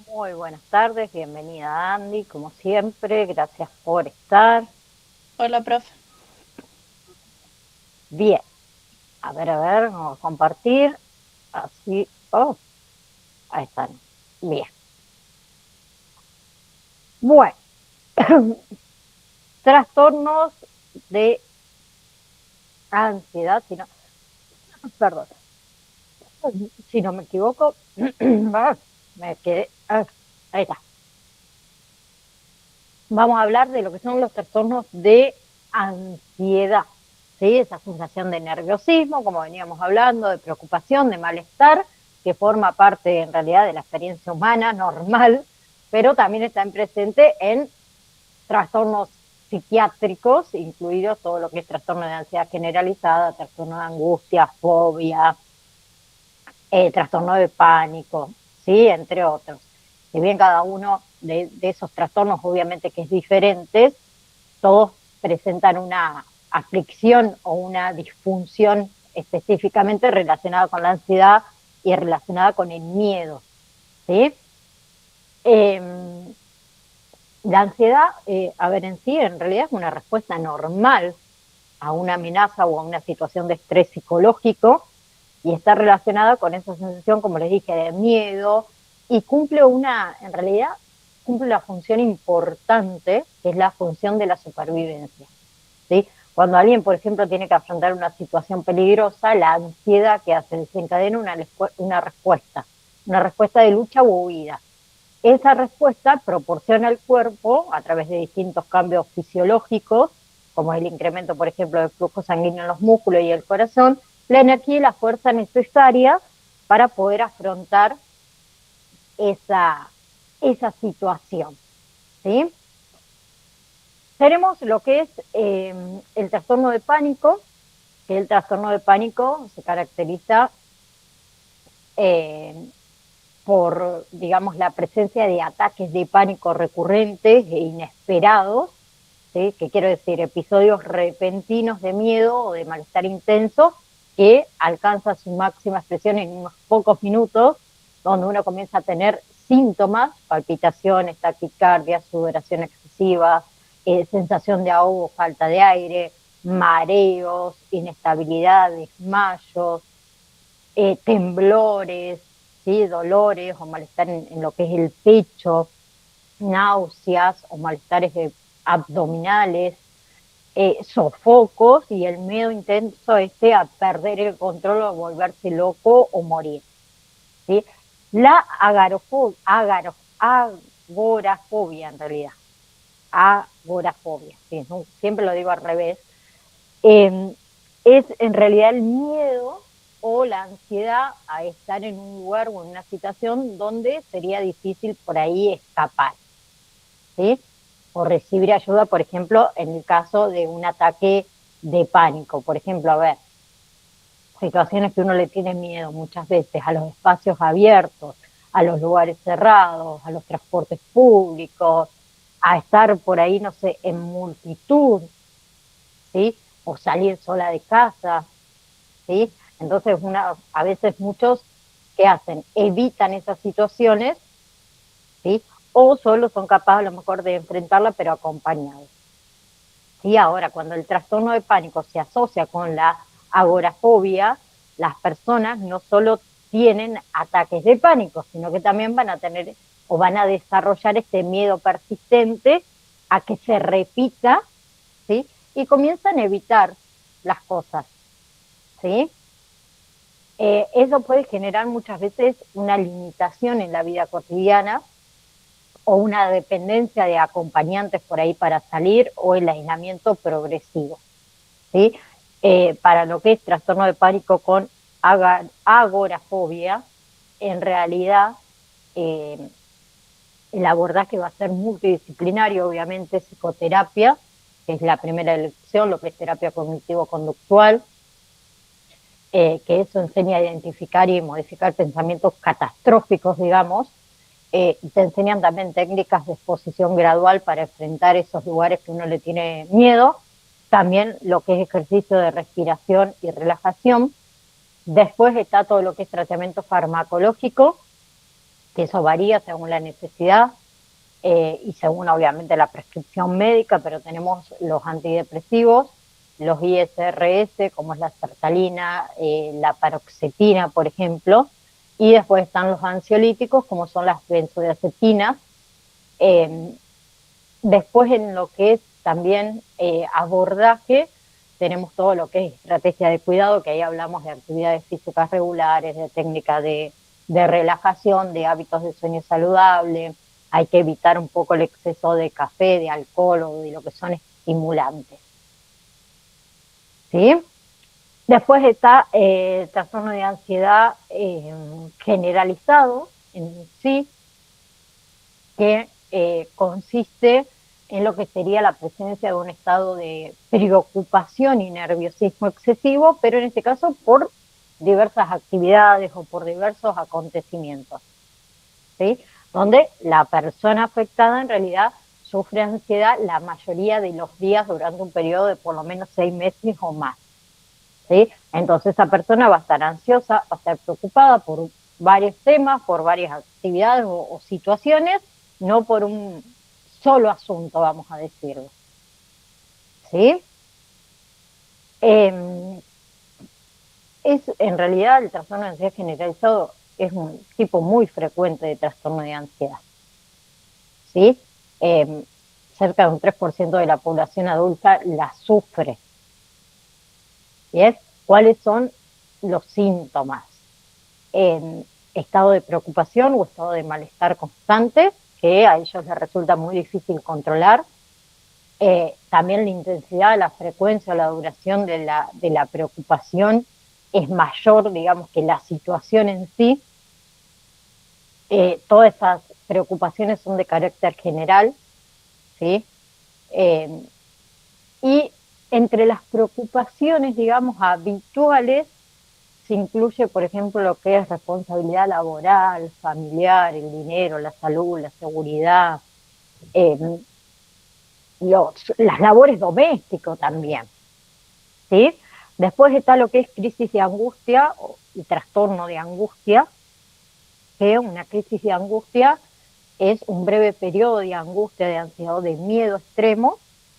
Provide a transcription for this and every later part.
Muy buenas tardes, bienvenida Andy, como siempre, gracias por estar. Hola, profe. Bien, a ver, vamos a compartir, así, ahí están. Bien, bueno, trastornos de ansiedad, perdón, si no me equivoco, me quedé, ahí está. Vamos a hablar de lo que son los trastornos de ansiedad, ¿sí? Esa sensación de nerviosismo, como veníamos hablando, de preocupación, de malestar, que forma parte en realidad de la experiencia humana normal, pero también está presente en trastornos psiquiátricos, incluidos todo lo que es trastorno de ansiedad generalizada, trastorno de angustia, fobia, trastorno de pánico, ¿sí? Entre otros. Si bien cada uno de esos trastornos obviamente que es diferente, todos presentan una aflicción o una disfunción específicamente relacionada con la ansiedad y relacionada con el miedo, ¿sí? Eh, la ansiedad, a ver, en sí, en realidad es una respuesta normal a una amenaza o a una situación de estrés psicológico y está relacionada con esa sensación, como les dije, de miedo y cumple en realidad, cumple una función importante, que es la función de la supervivencia, ¿sí? Cuando alguien, por ejemplo, tiene que afrontar una situación peligrosa, la ansiedad que hace desencadena una respuesta de lucha u huida. Esa respuesta proporciona al cuerpo, a través de distintos cambios fisiológicos, como el incremento, por ejemplo, del flujo sanguíneo en los músculos y el corazón, la energía y la fuerza necesaria para poder afrontar esa, esa situación, ¿sí? Tenemos lo que es el trastorno de pánico, que el trastorno de pánico se caracteriza eh, por, digamos, la presencia de ataques de pánico recurrentes e inesperados, ¿sí? Que quiero decir, episodios repentinos de miedo o de malestar intenso que alcanza su máxima expresión en unos pocos minutos, donde uno comienza a tener síntomas, palpitaciones, taquicardia, sudoración excesiva, sensación de ahogo, falta de aire, mareos, inestabilidad, desmayos, temblores, ¿sí? Dolores o malestar en lo que es el pecho, náuseas o malestares abdominales, sofocos y el miedo intenso a perder el control o volverse loco o morir, ¿sí? La agorafobia en realidad, agorafobia, ¿sí? ¿No? Siempre lo digo al revés, eh, es en realidad el miedo o la ansiedad a estar en un lugar o en una situación donde sería difícil por ahí escapar, ¿sí? O recibir ayuda, por ejemplo, en el caso de un ataque de pánico. Por ejemplo, a ver, situaciones que uno le tiene miedo muchas veces a los espacios abiertos, a los lugares cerrados, a los transportes públicos, a estar por ahí, no sé, en multitud, ¿sí? O salir sola de casa, ¿sí? Entonces, a veces muchos, ¿qué hacen? Evitan esas situaciones, ¿sí? O solo son capaces a lo mejor de enfrentarla, pero acompañados. ¿Sí? Ahora, cuando el trastorno de pánico se asocia con la agorafobia, las personas no solo tienen ataques de pánico, sino que también van a tener o van a desarrollar este miedo persistente a que se repita, ¿sí? Y comienzan a evitar las cosas, ¿sí? Eso puede generar muchas veces una limitación en la vida cotidiana o una dependencia de acompañantes por ahí para salir o el aislamiento progresivo, ¿sí? Para lo que es trastorno de pánico con agorafobia, en realidad eh, el abordaje va a ser multidisciplinario, obviamente psicoterapia, que es la primera elección, lo que es terapia cognitivo-conductual, que eso enseña a identificar y modificar pensamientos catastróficos, digamos. Te enseñan también técnicas de exposición gradual para enfrentar esos lugares que uno le tiene miedo. También lo que es ejercicio de respiración y relajación. Después está todo lo que es tratamiento farmacológico, que eso varía según la necesidad y según obviamente la prescripción médica, pero tenemos los antidepresivos, los ISRS, como es la sertralina, la paroxetina, por ejemplo, y después están los ansiolíticos, como son las benzodiazepinas. Eh, Después en lo que es también abordaje, tenemos todo lo que es estrategia de cuidado, que ahí hablamos de actividades físicas regulares, de técnica de relajación, de hábitos de sueño saludable. Hay que evitar un poco el exceso de café, de alcohol o de lo que son estimulantes. ¿Sí? Después está el trastorno de ansiedad generalizado en sí, que consiste en lo que sería la presencia de un estado de preocupación y nerviosismo excesivo, pero en este caso por diversas actividades o por diversos acontecimientos, ¿sí? Donde la persona afectada en realidad sufre ansiedad la mayoría de los días durante un periodo de por lo menos 6 meses o más, ¿sí? Entonces esa persona va a estar ansiosa, va a estar preocupada por varios temas, por varias actividades o situaciones, no por un solo asunto, vamos a decirlo, ¿sí? Eh, en realidad el trastorno de ansiedad generalizado es un tipo muy frecuente de trastorno de ansiedad, ¿sí? Eh, Cerca de un 3% de la población adulta la sufre, ¿bien? ¿Cuáles son los síntomas? Estado de preocupación o estado de malestar constante, que a ellos les resulta muy difícil controlar. También la intensidad, la frecuencia, la duración de la preocupación es mayor, digamos, que la situación en sí. Todas esas preocupaciones son de carácter general, ¿sí? Eh, y entre las preocupaciones, digamos, habituales, se incluye, por ejemplo, lo que es responsabilidad laboral, familiar, el dinero, la salud, la seguridad, eh, las labores domésticas también, ¿sí? Después está lo que es crisis de angustia y trastorno de angustia, que una crisis de angustia es un breve periodo de angustia, de ansiedad, de miedo extremo,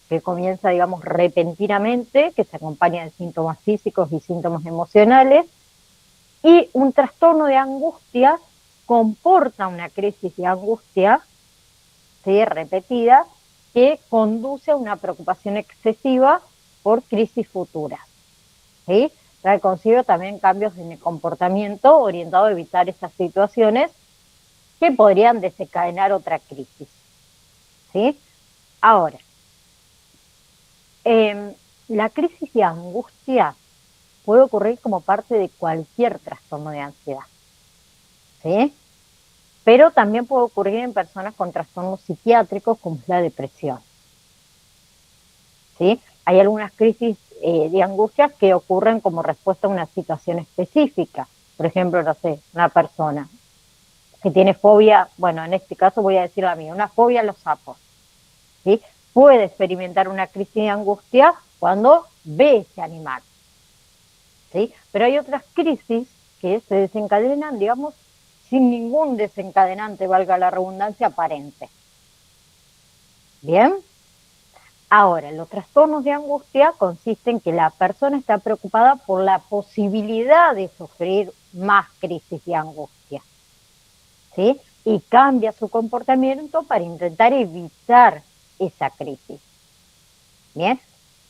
que comienza, digamos, repentinamente, que se acompaña de síntomas físicos y síntomas emocionales, y un trastorno de angustia comporta una crisis de angustia, ¿sí? Repetida, que conduce a una preocupación excesiva por crisis futuras, ¿sí? Trae consigo también cambios en el comportamiento orientado a evitar esas situaciones que podrían desencadenar otra crisis, ¿sí? Ahora, la crisis de angustia puede ocurrir como parte de cualquier trastorno de ansiedad, ¿sí? Pero también puede ocurrir en personas con trastornos psiquiátricos como es la depresión, ¿sí? Hay algunas crisis de angustia que ocurren como respuesta a una situación específica. Por ejemplo, no sé, una persona que tiene fobia, bueno, en este caso voy a decir la mía, una fobia a los sapos, ¿sí? Puede experimentar una crisis de angustia cuando ve ese animal, ¿sí? Pero hay otras crisis que se desencadenan, digamos, sin ningún desencadenante, valga la redundancia, aparente. ¿Bien? Ahora, los trastornos de angustia consisten en que la persona está preocupada por la posibilidad de sufrir más crisis de angustia, ¿sí? Y cambia su comportamiento para intentar evitar esa crisis. ¿Bien?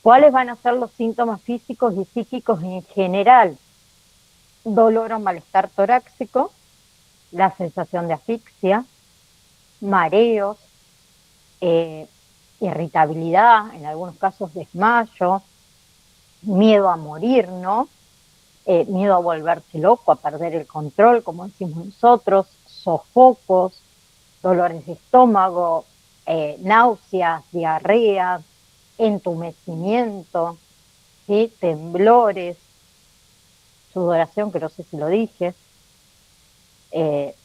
¿Cuáles van a ser los síntomas físicos y psíquicos en general? Dolor o malestar torácico, la sensación de asfixia, mareos, eh, irritabilidad, en algunos casos desmayo, miedo a morir, ¿no? Miedo a volverse loco, a perder el control, como decimos nosotros, sofocos, dolores de estómago, náuseas, diarrea, entumecimiento, ¿sí? Temblores, sudoración, que no sé si lo dije,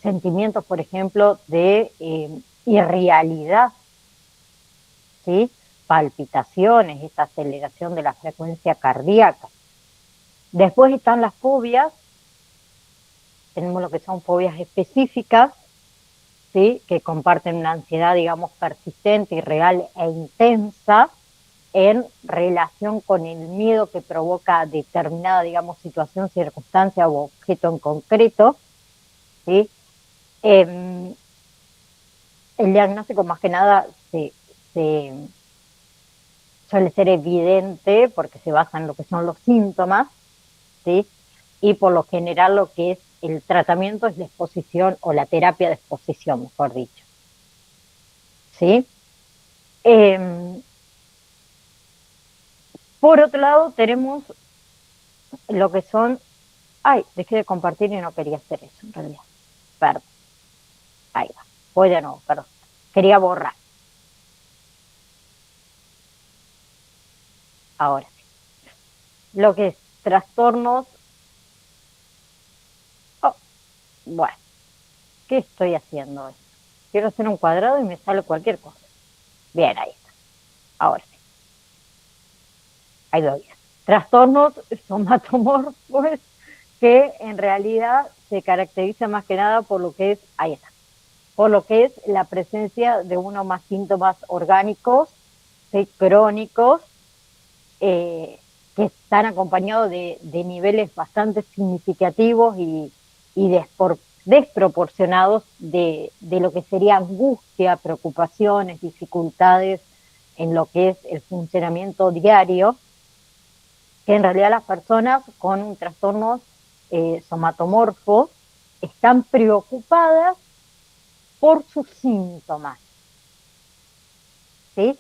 sentimientos, por ejemplo, de irrealidad, ¿sí? Palpitaciones, esta aceleración de la frecuencia cardíaca. Después están las fobias, tenemos lo que son fobias específicas, ¿sí? Que comparten una ansiedad, digamos, persistente y real e intensa en relación con el miedo que provoca determinada, digamos, situación, circunstancia o objeto en concreto, ¿sí? Em, el diagnóstico más que nada se suele ser evidente porque se basa en lo que son los síntomas, ¿sí? Y por lo general lo que es el tratamiento es la exposición o la terapia de exposición, mejor dicho, ¿sí? Em, por otro lado tenemos lo que son, ay, dejé de compartir y no quería hacer eso en realidad, perdón, ahí va, voy de nuevo, perdón, quería borrar, ahora sí, lo que es trastornos, oh, bueno, ¿qué estoy haciendo hoy? Quiero hacer un cuadrado y me sale cualquier cosa. Bien, ahí está, ahora sí, ahí lo bien. Trastornos somatomorfos que en realidad se caracteriza más que nada por lo que es, ahí está, por lo que es la presencia de uno o más síntomas orgánicos, ¿sí? Crónicos, eh, que están acompañados de niveles bastante significativos y desproporcionados de lo que sería angustia, preocupaciones, dificultades en lo que es el funcionamiento diario, que en realidad las personas con un trastorno somatomorfo están preocupadas por sus síntomas, ¿sí?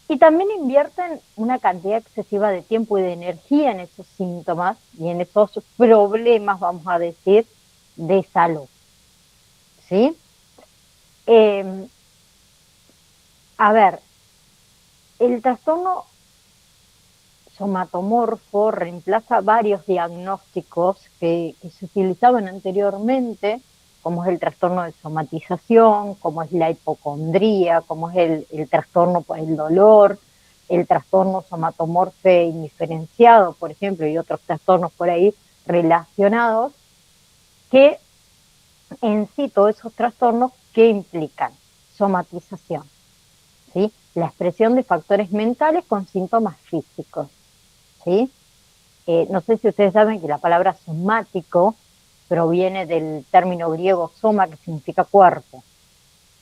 Y también invierten una cantidad excesiva de tiempo y de energía en esos síntomas y en esos problemas, vamos a decir, de salud, ¿sí? Eh, a ver, el trastorno somatomorfo reemplaza varios diagnósticos que se utilizaban anteriormente, como es el trastorno de somatización, como es la hipocondría, como es el trastorno por el dolor, el trastorno somatomorfe indiferenciado, por ejemplo, y otros trastornos por ahí relacionados, que en sí todos esos trastornos que implican somatización, ¿sí? La expresión de factores mentales con síntomas físicos, ¿sí? No sé si ustedes saben que la palabra somático proviene del término griego soma, que significa cuerpo.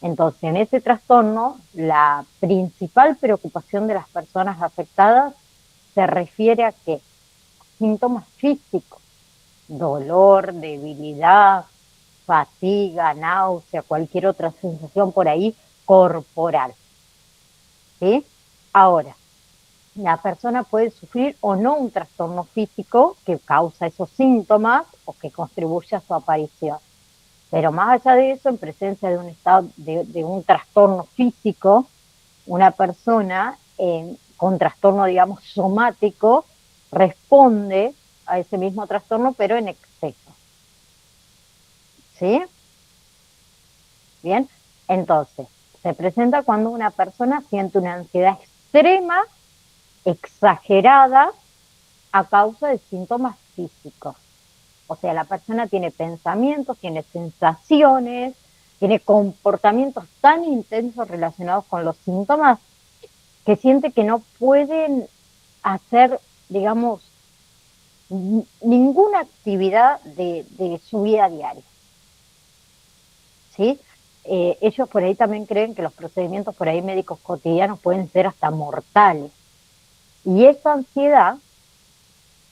Entonces, en ese trastorno, la principal preocupación de las personas afectadas se refiere a que síntomas físicos, dolor, debilidad, fatiga, náusea, cualquier otra sensación por ahí corporal, ¿sí? Ahora, la persona puede sufrir o no un trastorno físico que causa esos síntomas o que contribuye a su aparición. Pero más allá de eso, en presencia de un estado de un trastorno físico, una persona con trastorno, digamos, somático responde a ese mismo trastorno, pero en exceso. ¿Sí? Bien. Entonces, se presenta cuando una persona siente una ansiedad extrema, exagerada, a causa de síntomas físicos. O sea, la persona tiene pensamientos, tiene sensaciones, tiene comportamientos tan intensos relacionados con los síntomas que siente que no pueden hacer, digamos, ninguna actividad de su vida diaria, ¿sí? Ellos por ahí también creen que los procedimientos por ahí médicos cotidianos pueden ser hasta mortales. Y esa ansiedad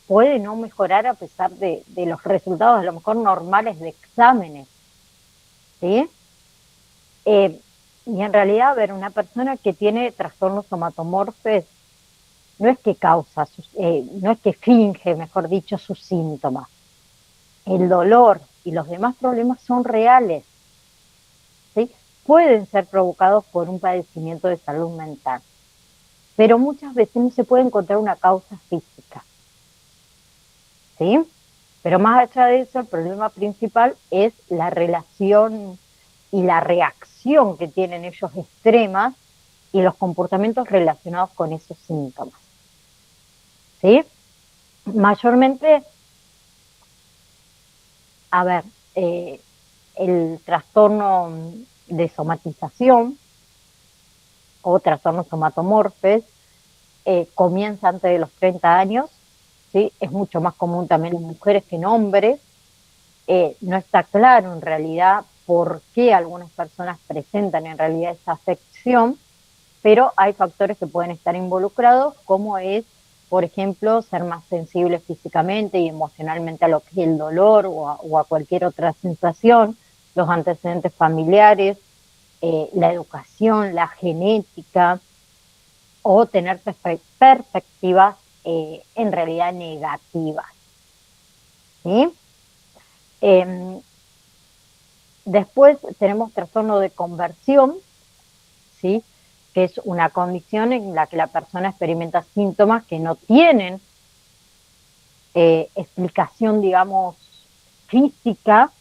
puede no mejorar a pesar de los resultados a lo mejor normales de exámenes, ¿sí? Y en realidad, a ver, una persona que tiene trastornos somatomorfes no es que causa, no es que finge, mejor dicho, sus síntomas. El dolor y los demás problemas son reales, ¿sí? Pueden ser provocados por un padecimiento de salud mental, pero muchas veces no se puede encontrar una causa física, ¿sí? Pero más allá de eso, el problema principal es la relación y la reacción que tienen ellos extremas y los comportamientos relacionados con esos síntomas, ¿sí? Mayormente, a ver, el trastorno de somatización o trastornos somatomorfes comienza antes de los 30 años, ¿sí? Es mucho más común también en mujeres que en hombres. No está claro en realidad por qué algunas personas presentan en realidad esa afección, pero hay factores que pueden estar involucrados, como es, por ejemplo, ser más sensibles físicamente y emocionalmente a lo que es el dolor o a cualquier otra sensación, los antecedentes familiares, la educación, la genética, o tener perspectivas en realidad negativas. ¿Sí? Eh, Después tenemos trastorno de conversión, ¿sí? Que es una condición en la que la persona experimenta síntomas que no tienen explicación, digamos, física.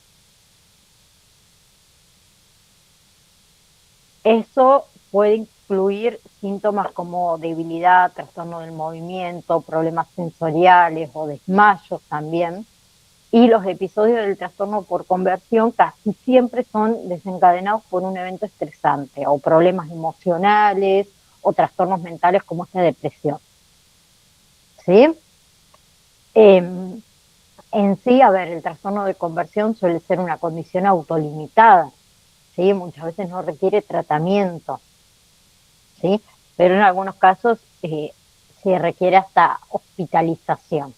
Eso puede incluir síntomas como debilidad, trastorno del movimiento, problemas sensoriales o desmayos también. Y los episodios del trastorno por conversión casi siempre son desencadenados por un evento estresante o problemas emocionales o trastornos mentales como esta depresión. ¿Sí? Eh, en sí, a ver, el trastorno de conversión suele ser una condición autolimitada, ¿sí? Muchas veces no requiere tratamiento, ¿sí? Pero en algunos casos se requiere hasta hospitalización,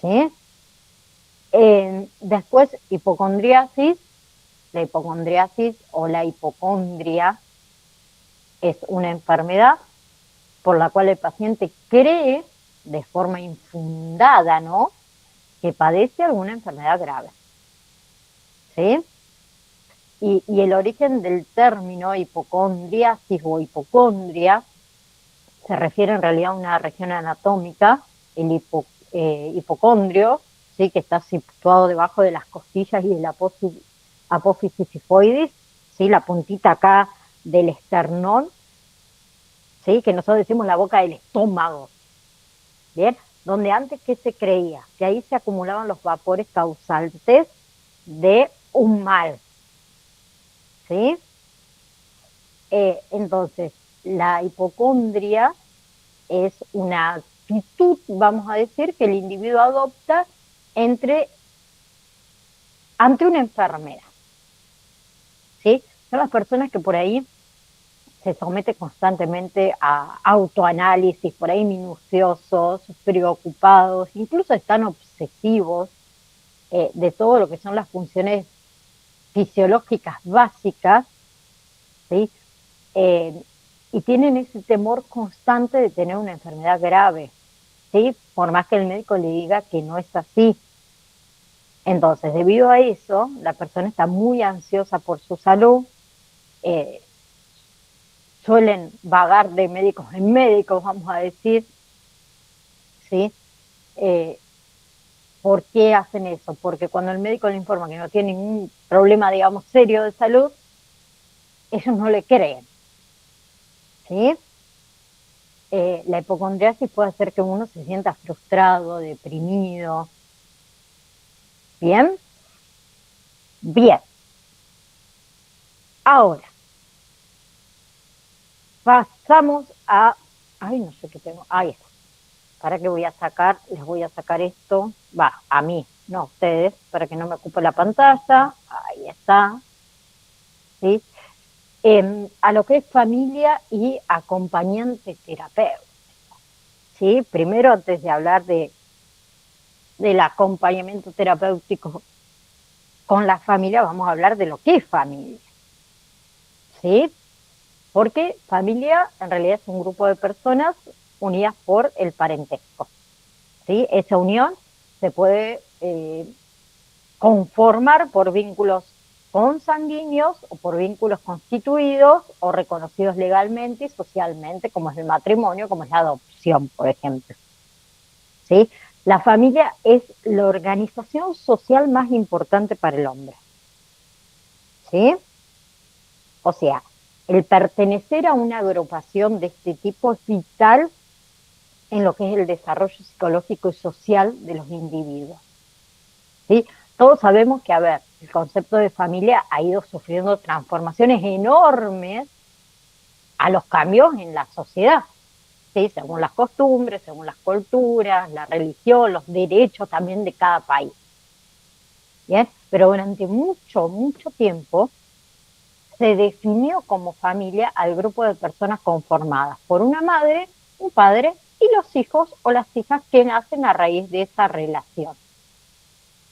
¿sí? Después, hipocondriasis. La hipocondriasis o la hipocondria es una enfermedad por la cual el paciente cree de forma infundada, ¿no?, que padece alguna enfermedad grave, ¿sí? Y el origen del término hipocondriasis o hipocondria se refiere en realidad a una región anatómica, el hipocondrio, ¿sí?, que está situado debajo de las costillas y de la apófisis sifoides, ¿sí?, la puntita acá del esternón, ¿sí?, que nosotros decimos la boca del estómago, ¿bien? Donde antes, ¿qué se creía? Que ahí se acumulaban los vapores causantes de un mal, ¿sí? Entonces, la hipocondria es una actitud, vamos a decir, que el individuo adopta entre, ante una enfermedad, ¿sí? Son las personas que por ahí se someten constantemente a autoanálisis, por ahí minuciosos, preocupados, incluso están obsesivos de todo lo que son las funciones fisiológicas básicas, ¿sí? Eh, y tienen ese temor constante de tener una enfermedad grave, ¿sí? Por más que el médico le diga que no es así. Entonces, debido a eso, la persona está muy ansiosa por su salud, eh, suelen vagar de médicos en médicos, vamos a decir, ¿sí? Eh, ¿Por qué hacen eso? Porque cuando el médico le informa que no tiene ningún problema, digamos, serio de salud, ellos no le creen, ¿sí? La hipocondriasis puede hacer que uno se sienta frustrado, deprimido. ¿Bien? Bien. Ahora, pasamos a... Ay, no sé qué tengo. Ahí está. ¿Para qué voy a sacar? Les voy a sacar esto. Va, a mí, no a ustedes, para que no me ocupe la pantalla. Ahí está. ¿Sí? A lo que es familia y acompañante terapéutico. ¿Sí? Primero, antes de hablar del acompañamiento terapéutico con la familia, vamos a hablar de lo que es familia. ¿Sí? Porque familia en realidad es un grupo de personas unidas por el parentesco, ¿sí? Esa unión se puede conformar por vínculos consanguíneos o por vínculos constituidos o reconocidos legalmente y socialmente, como es el matrimonio, como es la adopción, por ejemplo, ¿sí? La familia es la organización social más importante para el hombre, ¿sí? O sea, el pertenecer a una agrupación de este tipo es vital en lo que es el desarrollo psicológico y social de los individuos, ¿sí? Todos sabemos que, a ver, el concepto de familia ha ido sufriendo transformaciones enormes a los cambios en la sociedad, ¿sí? Según las costumbres, según las culturas, la religión, los derechos también de cada país. ¿Bien? Pero durante mucho, mucho tiempo se definió como familia al grupo de personas conformadas por una madre, un padre y los hijos o las hijas que nacen a raíz de esa relación.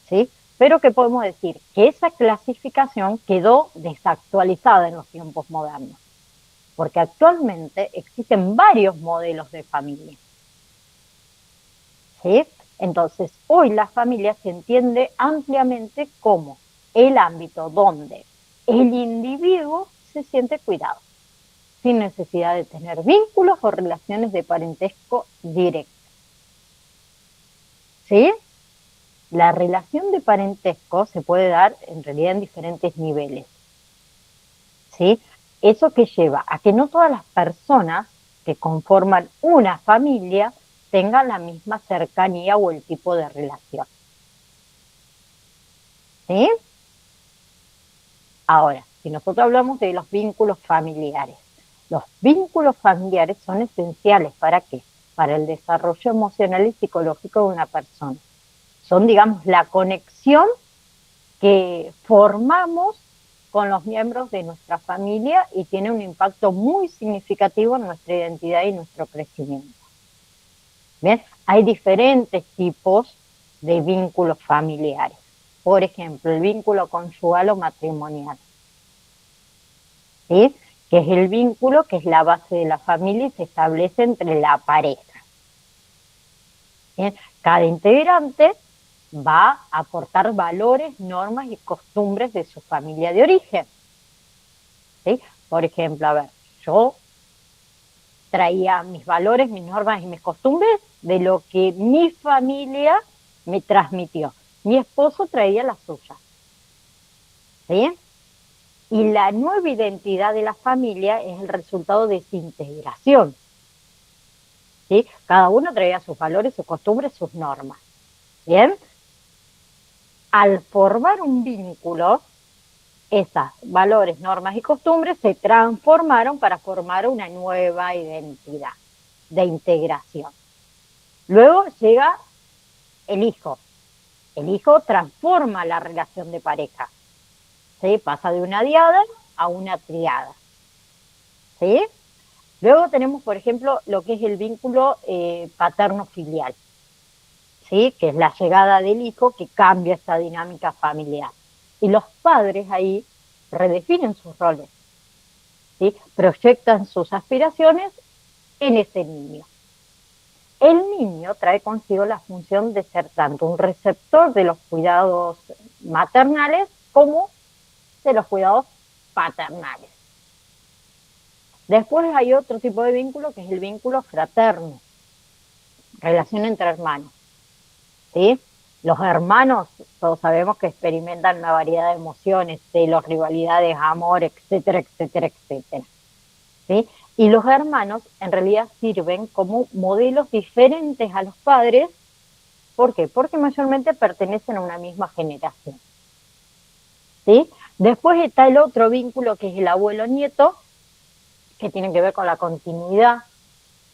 ¿Sí? Pero ¿qué podemos decir? Que esa clasificación quedó desactualizada en los tiempos modernos, porque actualmente existen varios modelos de familia. ¿Sí? Entonces, hoy la familia se entiende ampliamente como el ámbito donde el individuo se siente cuidado, sin necesidad de tener vínculos o relaciones de parentesco directo. ¿Sí? La relación de parentesco se puede dar en realidad en diferentes niveles. ¿Sí? Eso que lleva a que no todas las personas que conforman una familia tengan la misma cercanía o el tipo de relación. ¿Sí? Ahora, si nosotros hablamos de los vínculos familiares son esenciales. ¿Para qué? Para el desarrollo emocional y psicológico de una persona. Son, digamos, la conexión que formamos con los miembros de nuestra familia y tiene un impacto muy significativo en nuestra identidad y nuestro crecimiento. ¿Bien? Hay diferentes tipos de vínculos familiares. Por ejemplo, el vínculo conyugal o matrimonial, ¿sí? Que es el vínculo que es la base de la familia y se establece entre la pareja. ¿Bien? Cada integrante va a aportar valores, normas y costumbres de su familia de origen. ¿Sí? Por ejemplo, a ver, yo traía mis valores, mis normas y mis costumbres de lo que mi familia me transmitió. Mi esposo traía las suyas. ¿Sí? Y la nueva identidad de la familia es el resultado de esa integración. ¿Sí? Cada uno traía sus valores, sus costumbres, sus normas. ¿Bien? Al formar un vínculo, esos valores, normas y costumbres se transformaron para formar una nueva identidad de integración. Luego llega el hijo. El hijo transforma la relación de pareja. ¿Sí? Pasa de una diada a una triada. ¿Sí? Luego tenemos, por ejemplo, lo que es el vínculo paterno-filial, ¿sí? Que es la llegada del hijo que cambia esta dinámica familiar. Y los padres ahí redefinen sus roles, ¿sí? Proyectan sus aspiraciones en ese niño. El niño trae consigo la función de ser tanto un receptor de los cuidados maternales como de los cuidados paternales. Después hay otro tipo de vínculo que es el vínculo fraterno, relación entre hermanos. ¿Sí? Los hermanos, todos sabemos que experimentan una variedad de emociones, celos, rivalidades, amor, etcétera, etcétera, etcétera. ¿Sí? Y los hermanos en realidad sirven como modelos diferentes a los padres. ¿Por qué? Porque mayormente pertenecen a una misma generación. ¿Sí? Después está el otro vínculo que es el abuelo-nieto, que tiene que ver con la continuidad.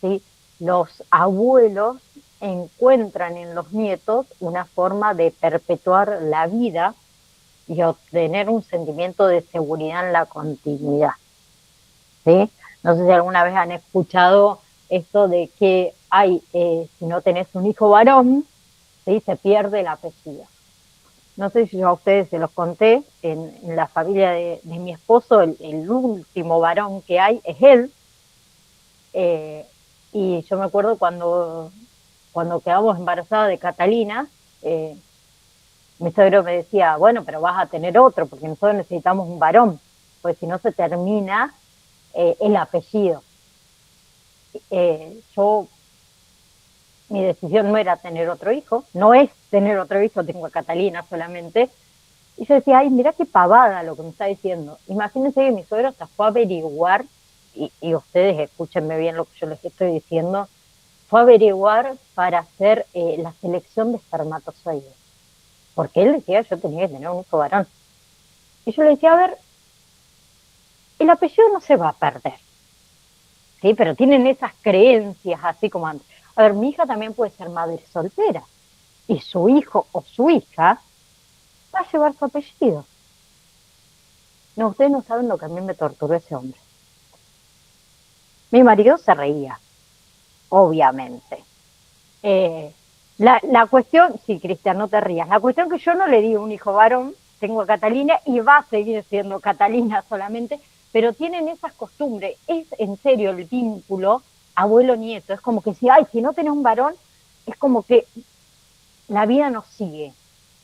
¿Sí? Los abuelos encuentran en los nietos una forma de perpetuar la vida y obtener un sentimiento de seguridad en la continuidad. ¿Sí? No sé si alguna vez han escuchado esto de que hay, si no tenés un hijo varón, ¿sí? Se pierde el apellido. No sé si yo a ustedes se los conté, en la familia de mi esposo, el último varón que hay es él. eh, y yo me acuerdo cuando quedamos embarazadas de Catalina, eh, mi suegro me decía, bueno, pero vas a tener otro, porque nosotros necesitamos un varón, pues si no se termina el apellido. Yo, mi decisión no era tener otro hijo, no es tener otro hijo, tengo a Catalina solamente. Y yo decía, ay, mira qué pavada lo que me está diciendo. Imagínense que mi suegro hasta fue a averiguar, y ustedes escúchenme bien lo que yo les estoy diciendo, fue a averiguar para hacer la selección de espermatozoides. Porque él decía, yo tenía que tener un hijo varón. Y yo le decía, a ver, el apellido no se va a perder, ¿sí? Pero tienen esas creencias así como antes. A ver, mi hija también puede ser madre soltera y su hijo o su hija va a llevar su apellido. No, ustedes no saben lo que a mí me torturó ese hombre. Mi marido se reía, obviamente. Eh, la cuestión, sí, Cristian, no te rías, la cuestión que yo no le di un hijo varón, tengo a Catalina y va a seguir siendo Catalina solamente, pero tienen esas costumbres, es en serio el vínculo abuelo-nieto, es como que si, ay, si no tenés un varón, es como que la vida nos sigue.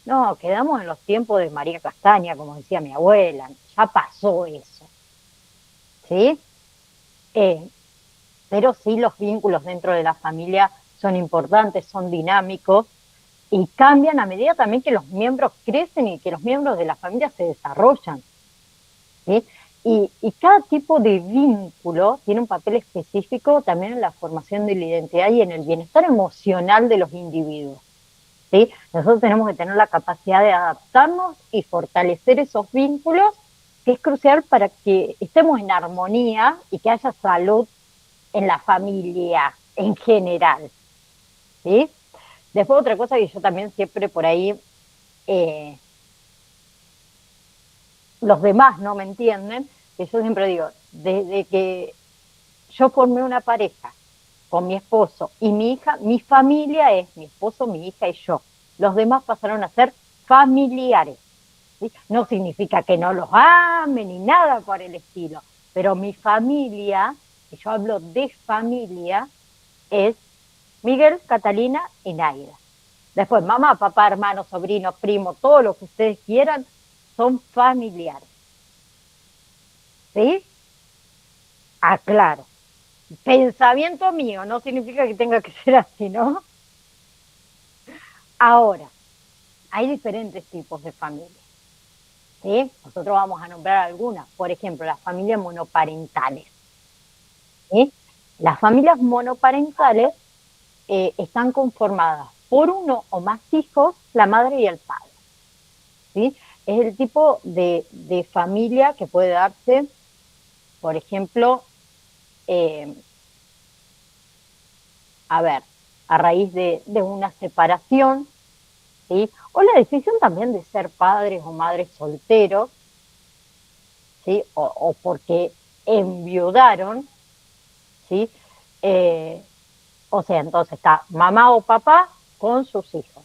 No, quedamos en los tiempos de María Castaña, como decía mi abuela, ya pasó eso, ¿sí? Eh, pero sí los vínculos dentro de la familia son importantes, son dinámicos y cambian a medida también que los miembros crecen y que los miembros de la familia se desarrollan, ¿sí? Y cada tipo de vínculo tiene un papel específico también en la formación de la identidad y en el bienestar emocional de los individuos, ¿sí? Nosotros tenemos que tener la capacidad de adaptarnos y fortalecer esos vínculos, que es crucial para que estemos en armonía y que haya salud en la familia en general, ¿sí? Después otra cosa que yo también siempre por ahí, eh, los demás no me entienden, que yo siempre digo, desde que yo formé una pareja con mi esposo y mi hija, mi familia es mi esposo, mi hija y yo. Los demás pasaron a ser familiares, ¿sí? No significa que no los ame ni nada por el estilo, pero mi familia, y yo hablo de familia, es Miguel, Catalina y Naida. Después, mamá, papá, hermano, sobrino, primo, todo lo que ustedes quieran, son familiares. ¿Sí? Aclaro. Pensamiento mío, no significa que tenga que ser así, ¿no? Ahora, hay diferentes tipos de familias. ¿Sí? Nosotros vamos a nombrar algunas. Por ejemplo, las familias monoparentales. ¿Sí? Las familias monoparentales están conformadas por uno o más hijos, la madre y el padre. ¿Sí? Es el tipo de familia que puede darse, por ejemplo, eh, a ver, a raíz de una separación, ¿sí? O la decisión también de ser padres o madres solteros, ¿sí? O porque enviudaron, ¿sí? Eh, o sea, entonces está mamá o papá con sus hijos.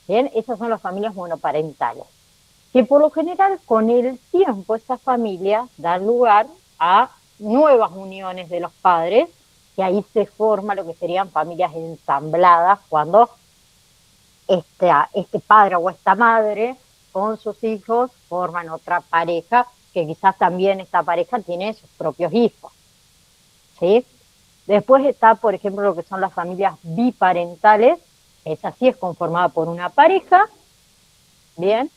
Bien, esas son las familias monoparentales, que por lo general con el tiempo esas familias dan lugar a nuevas uniones de los padres, que ahí se forma lo que serían familias ensambladas cuando este padre o esta madre con sus hijos forman otra pareja, que quizás también esta pareja tiene sus propios hijos, ¿sí? Después está, por ejemplo, lo que son las familias biparentales, esa sí es conformada por una pareja, ¿bien?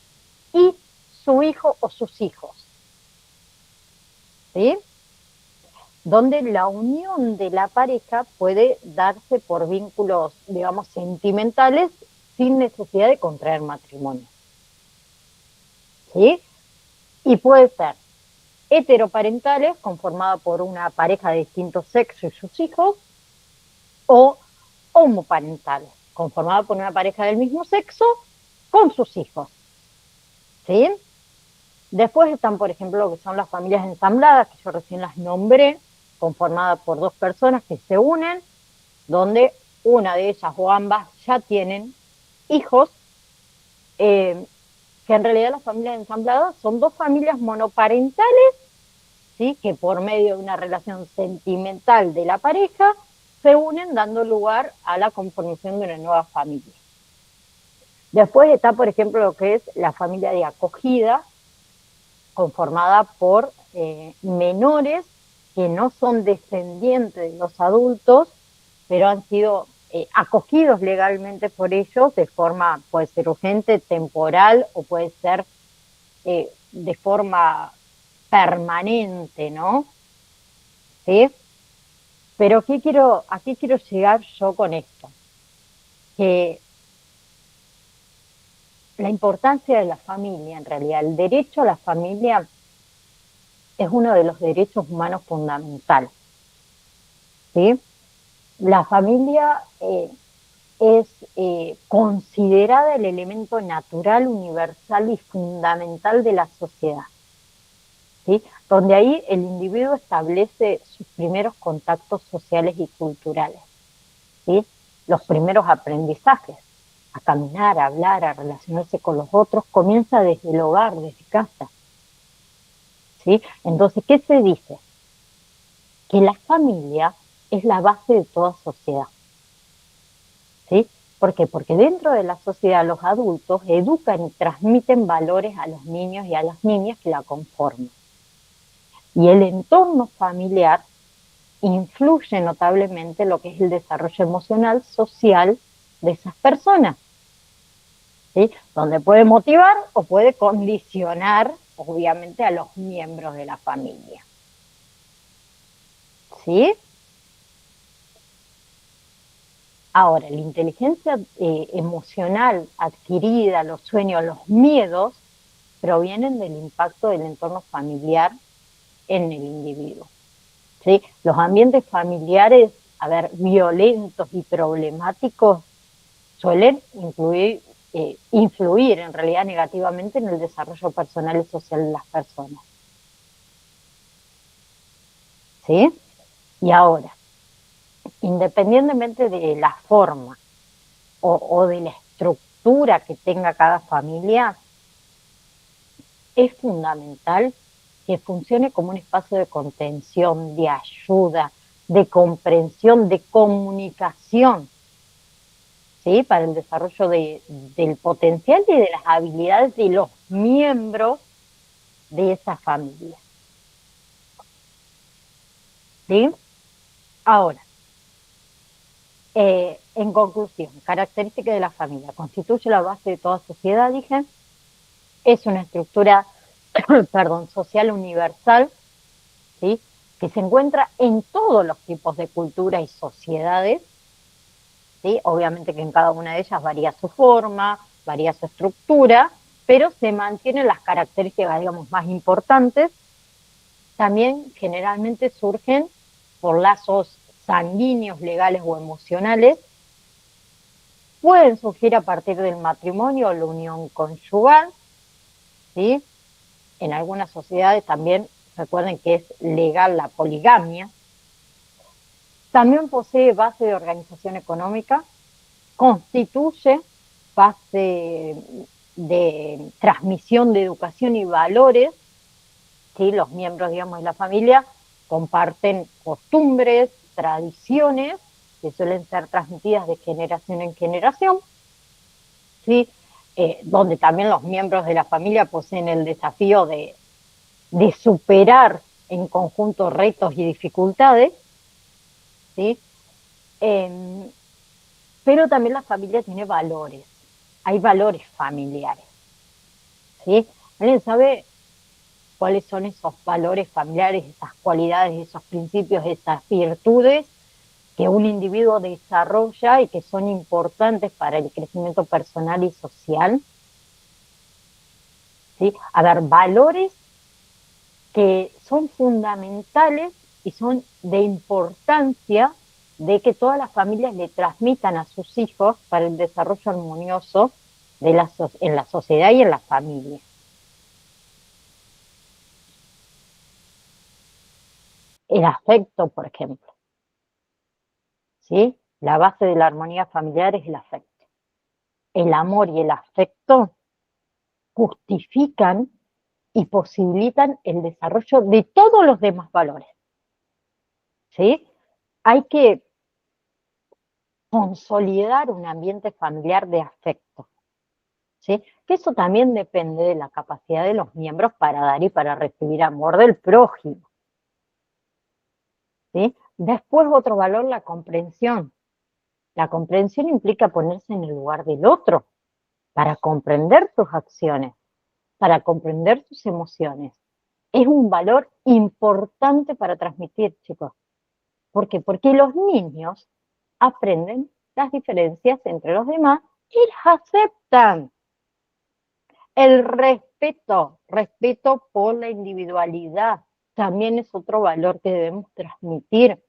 Y su hijo o sus hijos, ¿sí? Donde la unión de la pareja puede darse por vínculos, digamos, sentimentales sin necesidad de contraer matrimonio, ¿sí? Y puede ser heteroparentales, conformada por una pareja de distinto sexo y sus hijos, o homoparentales, conformada por una pareja del mismo sexo con sus hijos, ¿sí? Después están, por ejemplo, lo que son las familias ensambladas, que yo recién las nombré, conformadas por dos personas que se unen, donde una de ellas o ambas ya tienen hijos, eh, que en realidad las familias ensambladas son dos familias monoparentales, ¿sí? Que por medio de una relación sentimental de la pareja se unen dando lugar a la conformación de una nueva familia. Después está, por ejemplo, lo que es la familia de acogida, conformada por menores que no son descendientes de los adultos, pero han sido acogidos legalmente por ellos de forma, puede ser urgente, temporal o puede ser de forma permanente, ¿no? ¿Sí? Pero ¿a qué quiero llegar yo con esto? Que la importancia de la familia, en realidad, el derecho a la familia es uno de los derechos humanos fundamentales, ¿sí? La familia es considerada el elemento natural, universal y fundamental de la sociedad, ¿sí? Donde ahí el individuo establece sus primeros contactos sociales y culturales, ¿sí? Los primeros aprendizajes, a caminar, a hablar, a relacionarse con los otros, comienza desde el hogar, desde casa, ¿sí? Entonces, ¿qué se dice? Que la familia es la base de toda sociedad, ¿sí? ¿Por qué? Porque dentro de la sociedad los adultos educan y transmiten valores a los niños y a las niñas que la conforman. Y el entorno familiar influye notablemente en lo que es el desarrollo emocional, social de esas personas, ¿sí? Donde puede motivar o puede condicionar, obviamente, a los miembros de la familia, ¿sí? Ahora, la inteligencia emocional adquirida, los sueños, los miedos, provienen del impacto del entorno familiar en el individuo, ¿sí? Los ambientes familiares, a ver, violentos y problemáticos suelen influir en realidad negativamente en el desarrollo personal y social de las personas, ¿sí? Y ahora, independientemente de la forma o de la estructura que tenga cada familia, es fundamental que funcione como un espacio de contención, de ayuda, de comprensión, de comunicación, ¿sí? Para el desarrollo del potencial y de las habilidades de los miembros de esa familia, ¿sí? Ahora, en conclusión, característica de la familia, constituye la base de toda sociedad, dije, es una estructura, perdón, social universal, ¿sí? Que se encuentra en todos los tipos de cultura y sociedades, ¿sí? Obviamente que en cada una de ellas varía su forma, varía su estructura, pero se mantienen las características, digamos, más importantes. También generalmente surgen por lazos sanguíneos, legales o emocionales. Pueden surgir a partir del matrimonio o la unión conyugal, ¿sí? En algunas sociedades también recuerden que es legal la poligamia. También posee base de organización económica, constituye base de transmisión de educación y valores, ¿sí? Los miembros, digamos, de la familia comparten costumbres, tradiciones que suelen ser transmitidas de generación en generación, ¿sí? Donde también los miembros de la familia poseen el desafío de superar en conjunto retos y dificultades, ¿sí? Eh, pero también la familia tiene valores, hay valores familiares, ¿sí? ¿Alguien sabe cuáles son esos valores familiares, esas cualidades, esos principios, esas virtudes que un individuo desarrolla y que son importantes para el crecimiento personal y social? ¿Sí? A ver, valores que son fundamentales y son de importancia de que todas las familias le transmitan a sus hijos para el desarrollo armonioso en la sociedad y en la familia. El afecto, por ejemplo, ¿sí? La base de la armonía familiar es el afecto. El amor y el afecto justifican y posibilitan el desarrollo de todos los demás valores, ¿sí? Hay que consolidar un ambiente familiar de afecto, ¿sí? Que eso también depende de la capacidad de los miembros para dar y para recibir amor del prójimo, ¿sí? Después otro valor, la comprensión. La comprensión implica ponerse en el lugar del otro para comprender sus acciones, para comprender sus emociones. Es un valor importante para transmitir, chicos. ¿Por qué? Porque los niños aprenden las diferencias entre los demás y las aceptan. El respeto por la individualidad, también es otro valor que debemos transmitir.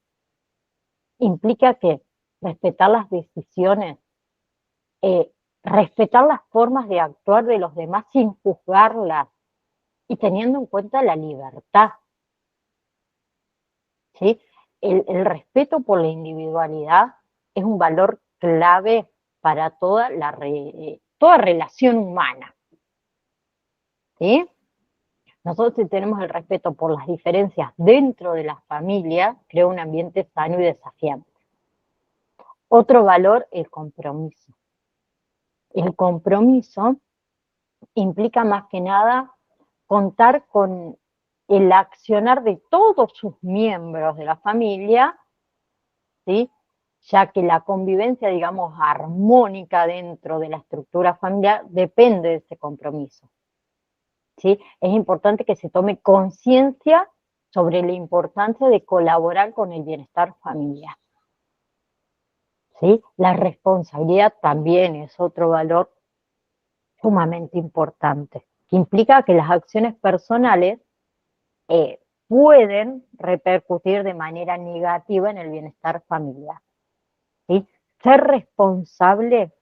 Implica que respetar las decisiones, eh, respetar las formas de actuar de los demás sin juzgarlas y teniendo en cuenta la libertad, ¿sí? El respeto por la individualidad es un valor clave para toda relación humana, ¿sí? Nosotros, si tenemos el respeto por las diferencias dentro de la familia, crea un ambiente sano y desafiante. Otro valor, el compromiso. El compromiso implica más que nada contar con el accionar de todos sus miembros de la familia, ¿sí? Ya que la convivencia, digamos, armónica dentro de la estructura familiar depende de ese compromiso, ¿sí? Es importante que se tome conciencia sobre la importancia de colaborar con el bienestar familiar, ¿sí? La responsabilidad también es otro valor sumamente importante, que implica que las acciones personales pueden repercutir de manera negativa en el bienestar familiar, ¿sí? Ser responsable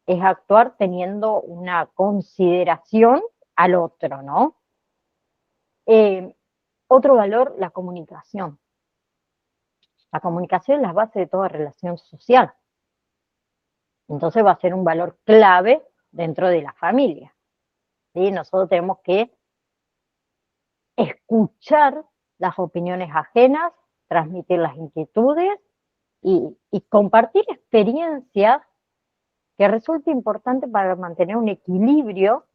es actuar teniendo una consideración al otro, ¿no? Eh, Otro valor, la comunicación. La comunicación es la base de toda relación social. Entonces va a ser un valor clave dentro de la familia, ¿sí? Nosotros tenemos que escuchar las opiniones ajenas, transmitir las inquietudes y compartir experiencias que resulta importante para mantener un equilibrio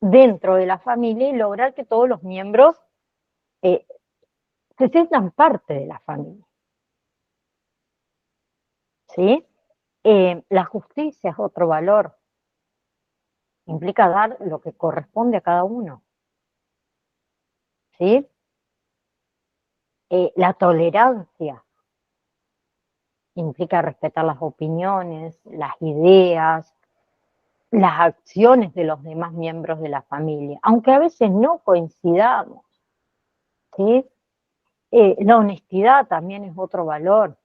dentro de la familia y lograr que todos los miembros eh, se sientan parte de la familia, ¿sí? La justicia es otro valor, implica dar lo que corresponde a cada uno, ¿sí? La tolerancia implica respetar las opiniones, las ideas, las acciones de los demás miembros de la familia, aunque a veces no coincidamos, ¿sí? La honestidad también es otro valor,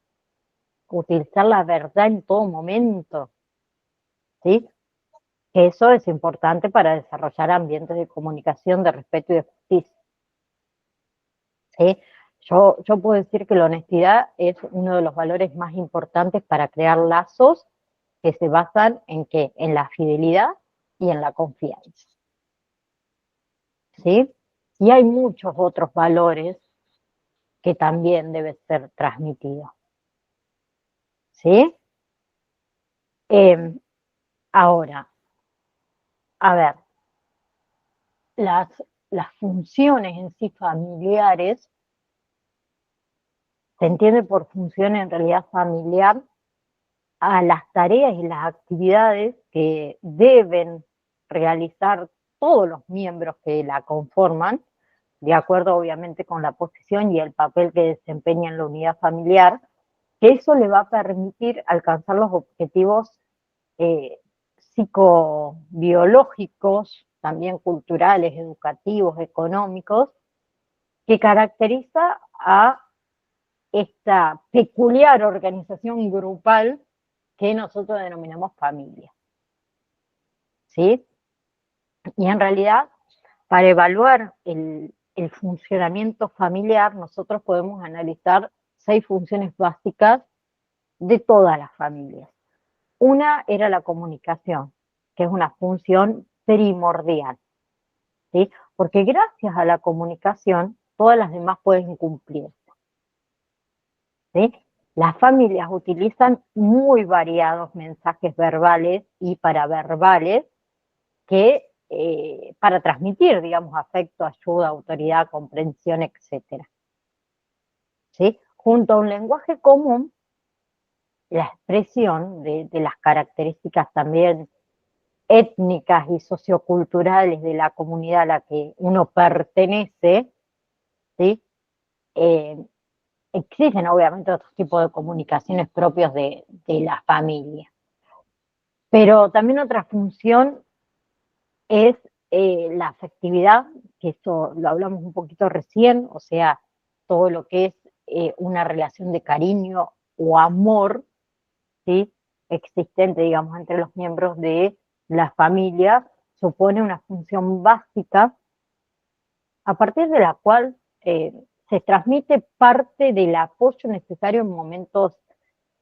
utilizar la verdad en todo momento, ¿sí? Eso es importante para desarrollar ambientes de comunicación, de respeto y de justicia, ¿sí? Yo puedo decir que la honestidad es uno de los valores más importantes para crear lazos que se basan en ¿qué? En la fidelidad y en la confianza, ¿sí? Y hay muchos otros valores que también deben ser transmitidos, ¿sí? Eh, Ahora, a ver, las, las funciones en sí familiares, se entiende por función en realidad familiar a las tareas y las actividades que deben realizar todos los miembros que la conforman, de acuerdo obviamente con la posición y el papel que desempeña en la unidad familiar, que eso le va a permitir alcanzar los objetivos eh, psicobiológicos, también culturales, educativos, económicos, que caracteriza a esta peculiar organización grupal que nosotros denominamos familia, ¿sí? Y en realidad, para evaluar el funcionamiento familiar, nosotros podemos analizar 6 funciones básicas de todas las familias. Una era la comunicación, que es una función primordial, ¿sí? Porque gracias a la comunicación, todas las demás pueden cumplir, ¿sí? Las familias utilizan muy variados mensajes verbales y paraverbales que para transmitir, digamos, afecto, ayuda, autoridad, comprensión, etcétera, ¿sí? Junto a un lenguaje común, la expresión de las características también étnicas y socioculturales de la comunidad a la que uno pertenece, ¿sí? Eh, Existen obviamente otros tipos de comunicaciones propios de la familia, pero también otra función es la afectividad, que eso lo hablamos un poquito recién, o sea, todo lo que es una relación de cariño o amor, ¿sí? Existente, digamos, entre los miembros de la familia, supone una función básica a partir de la cual se transmite parte del apoyo necesario en momentos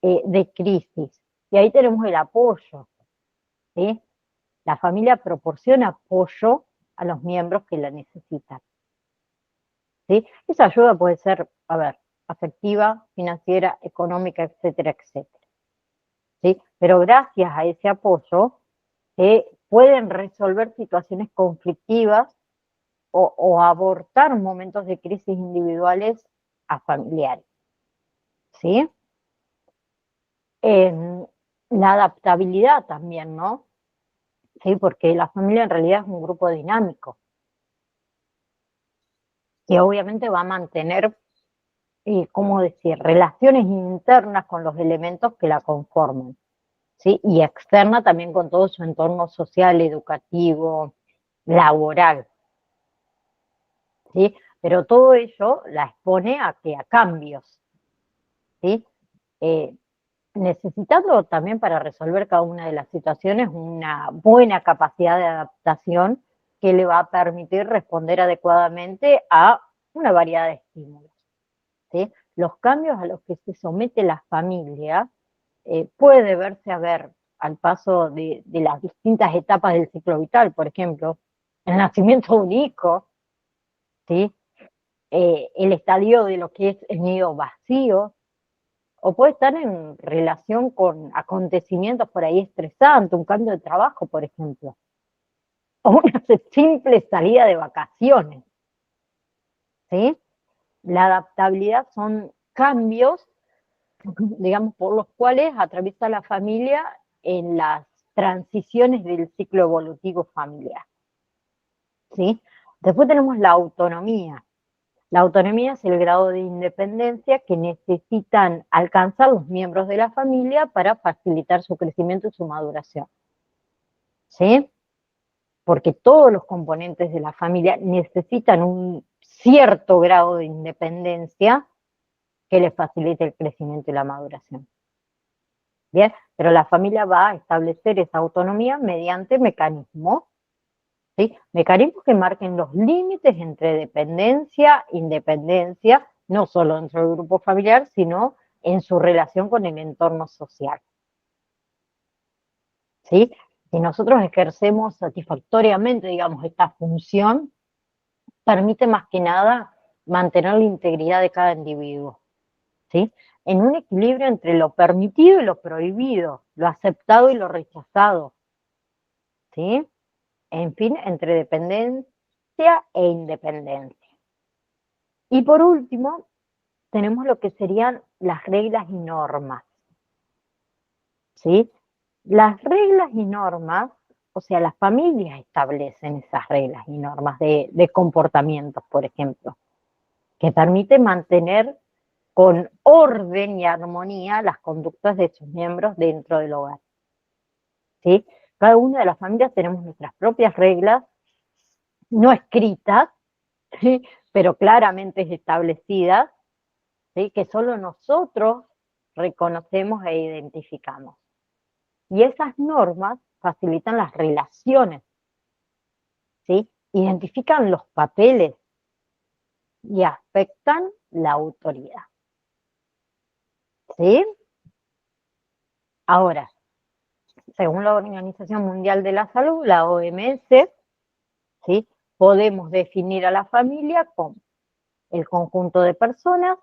de crisis. Y ahí tenemos el apoyo, ¿sí? La familia proporciona apoyo a los miembros que la necesitan, ¿sí? Esa ayuda puede ser, a ver, afectiva, financiera, económica, etcétera, etcétera, ¿sí? Pero gracias a ese apoyo pueden resolver situaciones conflictivas o abortar momentos de crisis individuales a familiares, ¿sí? La adaptabilidad también, ¿no? Sí, porque la familia en realidad es un grupo dinámico que obviamente va a mantener, ¿cómo decir?, relaciones internas con los elementos que la conforman, ¿sí? Y externa también con todo su entorno social, educativo, laboral, ¿sí? Pero todo ello la expone a cambios, ¿sí? Eh, necesitando también para resolver cada una de las situaciones una buena capacidad de adaptación que le va a permitir responder adecuadamente a una variedad de estímulos, ¿sí? Los cambios a los que se somete la familia puede verse a ver al paso de las distintas etapas del ciclo vital, por ejemplo, el nacimiento de un hijo, ¿sí? El estadio de lo que es el nido vacío, o puede estar en relación con acontecimientos por ahí estresantes, un cambio de trabajo, por ejemplo, o una simple salida de vacaciones, ¿sí? La adaptabilidad son cambios, digamos, por los cuales atraviesa la familia en las transiciones del ciclo evolutivo familiar, ¿sí? Después tenemos la autonomía. La autonomía es el grado de independencia que necesitan alcanzar los miembros de la familia para facilitar su crecimiento y su maduración, ¿sí? Porque todos los componentes de la familia necesitan un cierto grado de independencia que les facilite el crecimiento y la maduración. Bien, pero la familia va a establecer esa autonomía mediante mecanismos, ¿sí? Mecanismos que marquen los límites entre dependencia e independencia, no solo dentro del grupo familiar, sino en su relación con el entorno social, ¿sí? Si nosotros ejercemos satisfactoriamente, digamos, esta función, permite más que nada mantener la integridad de cada individuo, ¿sí? En un equilibrio entre lo permitido y lo prohibido, lo aceptado y lo rechazado, ¿sí? En fin, entre dependencia e independencia. Y por último, tenemos lo que serían las reglas y normas, ¿sí? Las reglas y normas, o sea, las familias establecen esas reglas y normas de comportamientos, por ejemplo, que permiten mantener con orden y armonía las conductas de sus miembros dentro del hogar, ¿sí? Cada una de las familias tenemos nuestras propias reglas, no escritas, ¿sí?, pero claramente establecidas, ¿sí?, que solo nosotros reconocemos e identificamos. Y esas normas facilitan las relaciones, ¿sí? Identifican los papeles y afectan la autoridad, ¿sí? Ahora, según la Organización Mundial de la Salud, la OMS, ¿sí?, podemos definir a la familia como el conjunto de personas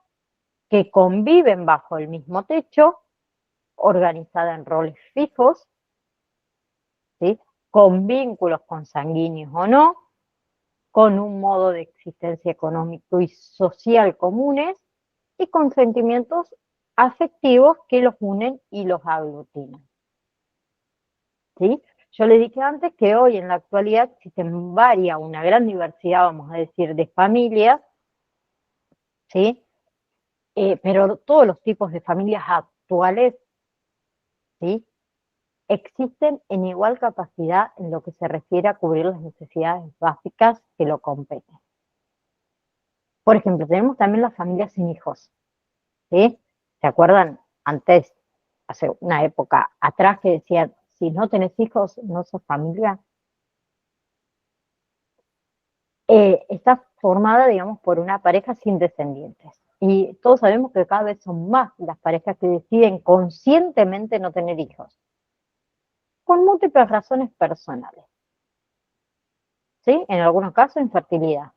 que conviven bajo el mismo techo, organizada en roles fijos, ¿sí?, con vínculos consanguíneos o no, con un modo de existencia económico y social comunes y con sentimientos afectivos que los unen y los aglutinan, ¿sí? Yo le dije antes que hoy en la actualidad existen una gran diversidad, vamos a decir, de familias, ¿sí? Pero todos los tipos de familias actuales, ¿sí?, existen en igual capacidad en lo que se refiere a cubrir las necesidades básicas que lo competen. Por ejemplo, tenemos también las familias sin hijos, ¿sí? ¿Se acuerdan? Antes, hace una época atrás, que decían, si no tenés hijos, no sos familia. Está formada, digamos, por una pareja sin descendientes. Y todos sabemos que cada vez son más las parejas que deciden conscientemente no tener hijos, con múltiples razones personales, ¿sí? En algunos casos, infertilidad.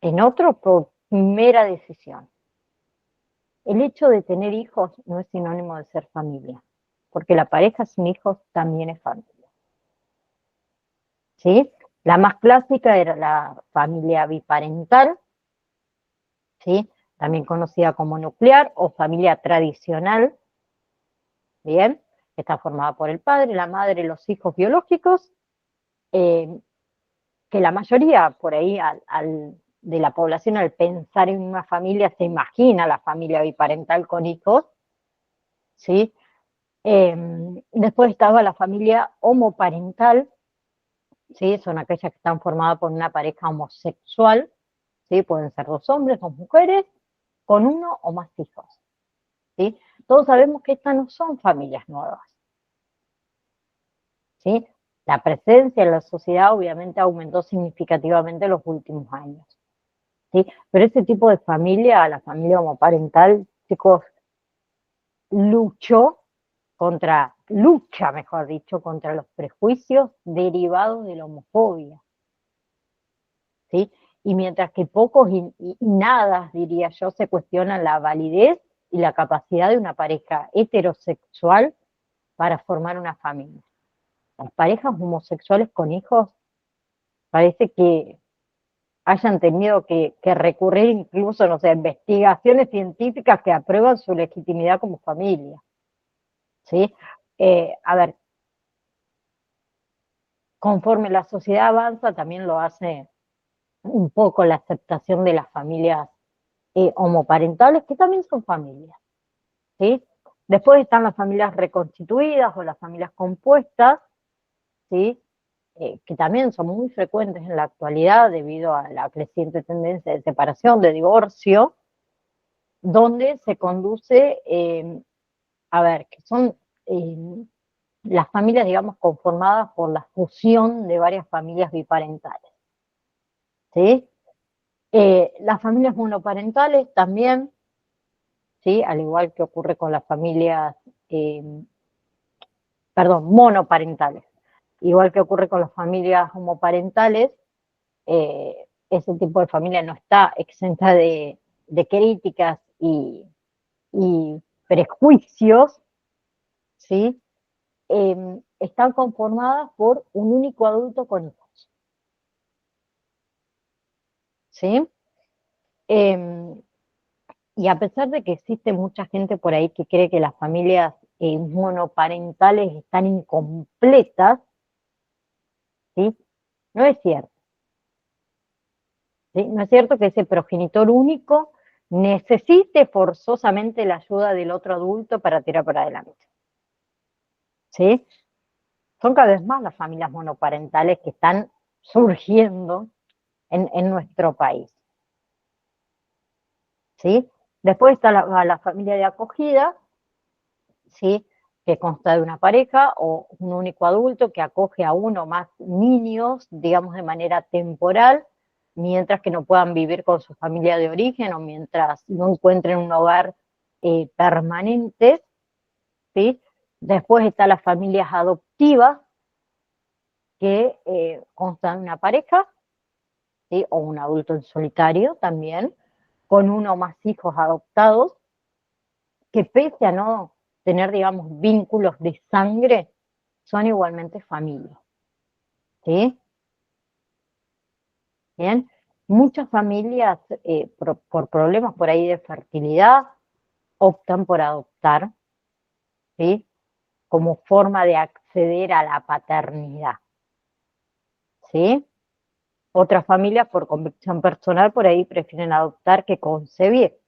En otros, por mera decisión. El hecho de tener hijos no es sinónimo de ser familia, porque la pareja sin hijos también es familia, ¿sí? La más clásica era la familia biparental, ¿sí? También conocida como nuclear o familia tradicional, ¿bien? Está formada por el padre, la madre, los hijos biológicos, eh, que la mayoría por ahí de la población, al pensar en una familia se imagina la familia biparental con hijos, ¿sí? Después estaba la familia homoparental, ¿sí? Son aquellas que están formadas por una pareja homosexual, ¿sí? Pueden ser dos hombres, dos mujeres, con uno o más hijos, ¿sí? Todos sabemos que estas no son familias nuevas, ¿sí? La presencia en la sociedad obviamente aumentó significativamente en los últimos años, ¿sí? Pero ese tipo de familia, la familia homoparental, chicos, lucha, mejor dicho, contra los prejuicios derivados de la homofobia, ¿sí? Y mientras que pocos y nada, diría yo, se cuestionan la validez y la capacidad de una pareja heterosexual para formar una familia. Las parejas homosexuales con hijos parece que hayan tenido que recurrir incluso, no sé, a investigaciones científicas que aprueban su legitimidad como familia, ¿sí? A ver, conforme la sociedad avanza, también lo hace un poco la aceptación de las familias homoparentales, que también son familias, ¿sí? Después están las familias reconstituidas o las familias compuestas, ¿sí? Que también son muy frecuentes en la actualidad debido a la creciente tendencia de separación, de divorcio, donde se conduce, a ver, que son eh, las familias, digamos, conformadas por la fusión de varias familias biparentales, ¿sí? Las familias monoparentales también, ¿sí? Al igual que ocurre con las familias, eh, perdón, monoparentales, igual que ocurre con las familias homoparentales, ese tipo de familia no está exenta de críticas y prejuicios, ¿sí? Están conformadas por un único adulto con hijos, ¿sí? Eh, y a pesar de que existe mucha gente por ahí que cree que las familias monoparentales están incompletas, ¿sí? No es cierto, ¿sí? No es cierto que ese progenitor único necesite forzosamente la ayuda del otro adulto para tirar para adelante, ¿sí? Son cada vez más las familias monoparentales que están surgiendo en nuestro país, ¿sí? Después está la familia de acogida, ¿sí? Que consta de una pareja o un único adulto que acoge a uno o más niños, digamos, de manera temporal, mientras que no puedan vivir con su familia de origen o mientras no encuentren un hogar permanente, ¿sí? Después está las familias adoptivas, que constan de una pareja, ¿sí? O un adulto en solitario también, con uno o más hijos adoptados, que pese a no tener, digamos, vínculos de sangre, son igualmente familia, ¿sí? Bien, muchas familias por problemas por ahí de fertilidad optan por adoptar, ¿sí? Como forma de acceder a la paternidad, ¿sí? Otras familias por convicción personal por ahí prefieren adoptar que concebir,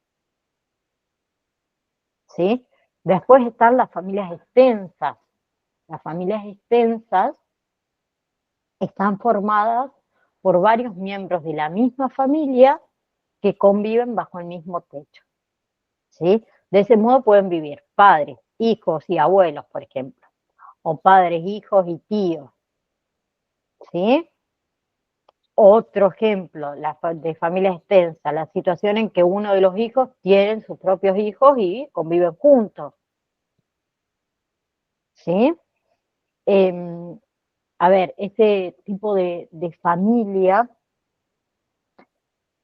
¿sí? Después están las familias extensas. Las familias extensas están formadas por varios miembros de la misma familia que conviven bajo el mismo techo, ¿sí? De ese modo pueden vivir padres, hijos y abuelos, por ejemplo, o padres, hijos y tíos, ¿sí? Otro ejemplo de familia extensa, la situación en que uno de los hijos tiene sus propios hijos y conviven juntos, ¿sí? Eh, a ver, ese tipo de familia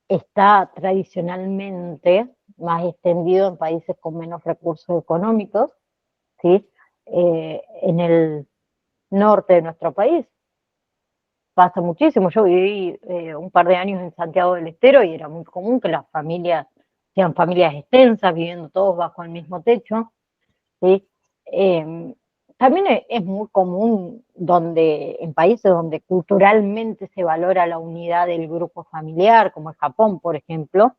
está tradicionalmente más extendido en países con menos recursos económicos, ¿sí? En el norte de nuestro país pasa muchísimo. Yo viví un par de años en Santiago del Estero y era muy común que las familias sean familias extensas, viviendo todos bajo el mismo techo, ¿sí? Eh, También es muy común en países donde culturalmente se valora la unidad del grupo familiar, como en Japón, por ejemplo,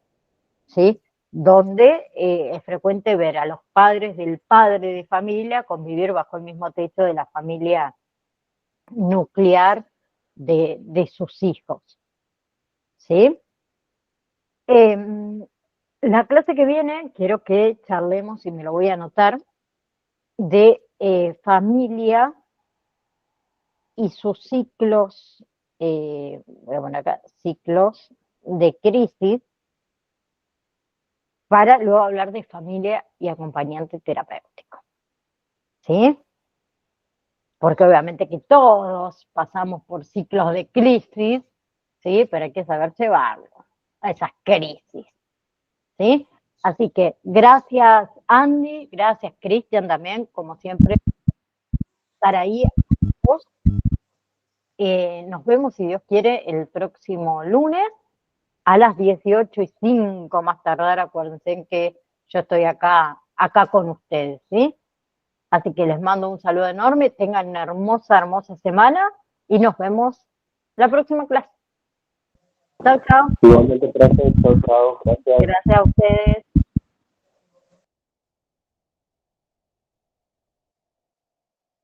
¿sí? Donde es frecuente ver a los padres del padre de familia convivir bajo el mismo techo de la familia nuclear de sus hijos, ¿sí? La clase que viene quiero que charlemos, y me lo voy a anotar, de familia y sus ciclos, voy a poner acá, ciclos de crisis, para luego hablar de familia y acompañante terapéutico, ¿sí? Porque obviamente que todos pasamos por ciclos de crisis, ¿sí? Pero hay que saber llevarlo, a esas crisis, ¿sí? Así que gracias Andy, gracias Cristian también, como siempre, estar ahí. Nos vemos, si Dios quiere, el próximo lunes a las 18:05 más tardar. Acuérdense que yo estoy acá con ustedes, ¿sí? Así que les mando un saludo enorme, tengan una hermosa, hermosa semana y nos vemos la próxima clase. Chao, chao. Igualmente, gracias, chao, chao, gracias. Gracias a ustedes.